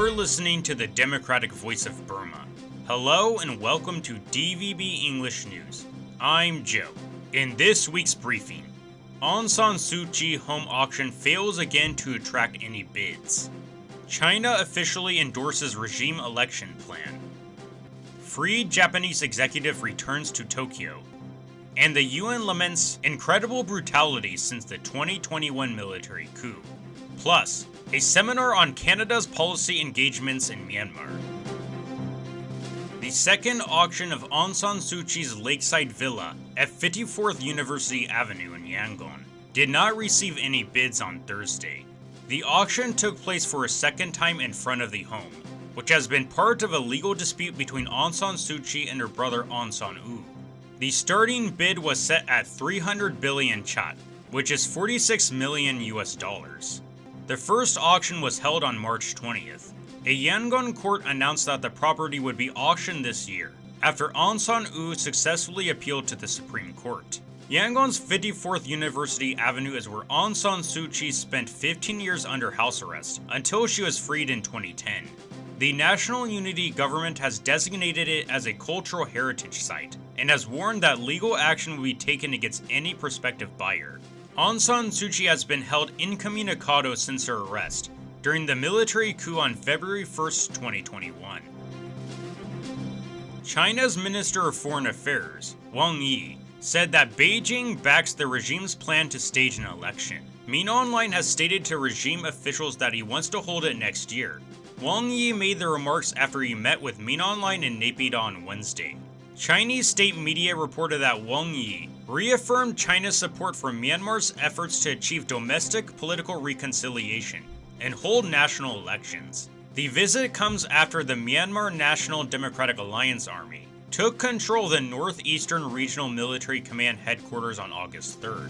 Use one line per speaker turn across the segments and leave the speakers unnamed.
You're listening to the Democratic Voice of Burma. Hello and welcome to DVB English News. I'm Joe. In this week's briefing, Aung San Suu Kyi home auction fails again to attract any bids. China officially endorses regime election plan. Freed Japanese executive returns to Tokyo. And the UN laments incredible brutality since the 2021 military coup. Plus, a seminar on Canada's policy engagements in Myanmar. The second auction of Aung San Suu Kyi's lakeside villa at 54th University Avenue in Yangon did not receive any bids on Thursday. The auction took place for a second time in front of the home, which has been part of a legal dispute between Aung San Suu Kyi and her brother Aung San Suu. The starting bid was set at 300 billion kyat, which is $46 million US. The first auction was held on March 20th. A Yangon court announced that the property would be auctioned this year, after Aung San Suu successfully appealed to the Supreme Court. Yangon's 54th University Avenue is where Aung San Suu Kyi spent 15 years under house arrest, until she was freed in 2010. The National Unity Government has designated it as a cultural heritage site, and has warned that legal action will be taken against any prospective buyer. Aung San Suu Kyi has been held incommunicado since her arrest, during the military coup on February 1, 2021. China's Minister of Foreign Affairs, Wang Yi, said that Beijing backs the regime's plan to stage an election. Min Online has stated to regime officials that he wants to hold it next year. Wang Yi made the remarks after he met with Min Online in Naypyidaw on Wednesday. Chinese state media reported that Wang Yi reaffirmed China's support for Myanmar's efforts to achieve domestic political reconciliation and hold national elections. The visit comes after the Myanmar National Democratic Alliance Army took control of the Northeastern Regional Military Command headquarters on August 3rd.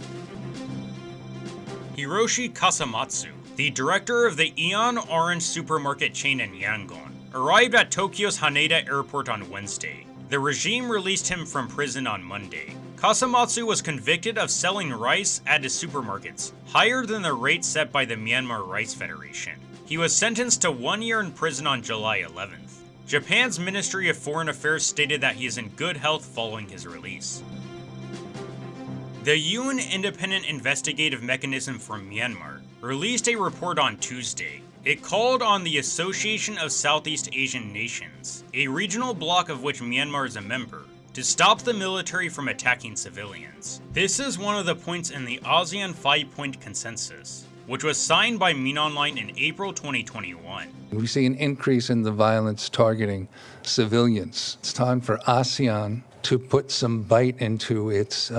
Hiroshi Kasamatsu, the director of the Aeon Orange supermarket chain in Yangon, arrived at Tokyo's Haneda Airport on Wednesday. The regime released him from prison on Monday. Kasamatsu was convicted of selling rice at his supermarkets, higher than the rate set by the Myanmar Rice Federation. He was sentenced to 1 year in prison on July 11th. Japan's Ministry of Foreign Affairs stated that he is in good health following his release. The UN Independent Investigative Mechanism for Myanmar released a report on Tuesday. It called on the Association of Southeast Asian Nations, a regional bloc of which Myanmar is a member, to stop the military from attacking civilians. This is one of the points in the ASEAN 5-point consensus, which was signed by Min Online in April 2021.
We see an increase in the violence targeting civilians. It's time for ASEAN to put some bite into its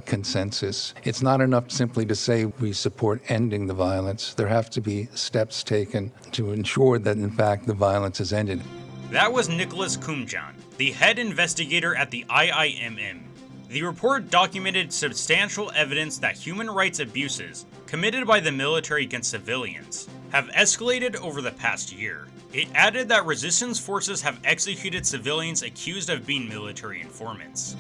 consensus. It's not enough simply to say we support ending the violence. There have to be steps taken to ensure that, in fact, the violence is ended.
That was Nicholas Kumjan, the head investigator at the IIMM. The report documented substantial evidence that human rights abuses committed by the military against civilians have escalated over the past year. It added that resistance forces have executed civilians accused of being military informants.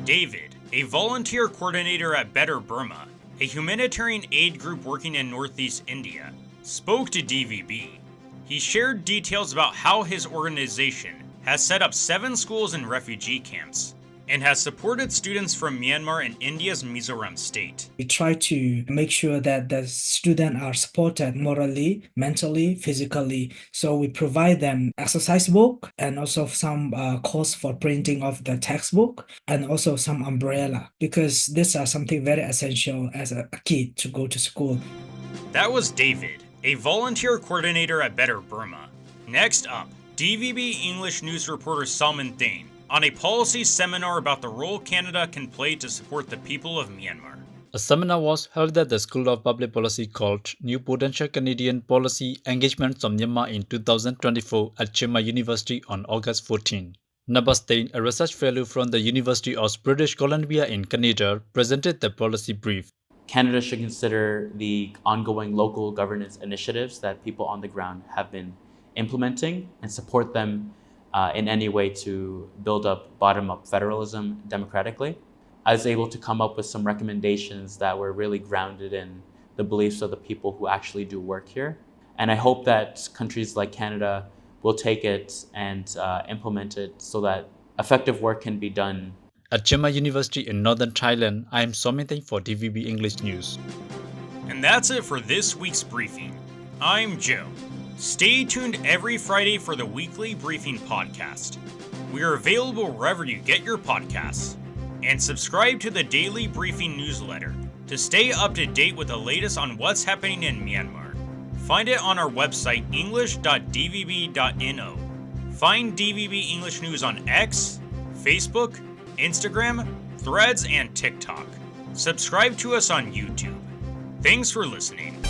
David, a volunteer coordinator at Better Burma, a humanitarian aid group working in northeast India, spoke to DVB. He shared details about how his organization has set up 7 schools and refugee camps, and has supported students from Myanmar and India's Mizoram state.
We try to make sure that the students are supported morally, mentally, physically. So we provide them exercise book and also some course for printing of the textbook and also some umbrella, because these are something very essential as a kid to go to school.
That was David, a volunteer coordinator at Better Burma. Next up, DVB English news reporter Salman Thain on a policy seminar about the role Canada can play to support the people of Myanmar.
A seminar was held at the School of Public Policy called New Potential Canadian Policy Engagements on Myanmar in 2024 at Chiang Mai University on August 14. Nabastain, a research fellow from the University of British Columbia in Canada, presented the policy brief.
Canada should consider the ongoing local governance initiatives that people on the ground have been implementing and support them in any way to build up bottom-up federalism democratically. I was able to come up with some recommendations that were really grounded in the beliefs of the people who actually do work here And I hope that countries like Canada will take it and implement it so that effective work can be done.
At Chiang Mai University in northern Thailand, I am Somiting for DVB English News.
And that's it for this week's briefing. I'm Joe. Stay tuned every Friday for the weekly briefing podcast. We are available wherever you get your podcasts. And subscribe to the daily briefing newsletter to stay up to date with the latest on what's happening in Myanmar. Find it on our website english.dvb.no. Find DVB English News on X, Facebook, Instagram, Threads, and TikTok. Subscribe to us on YouTube. Thanks for listening.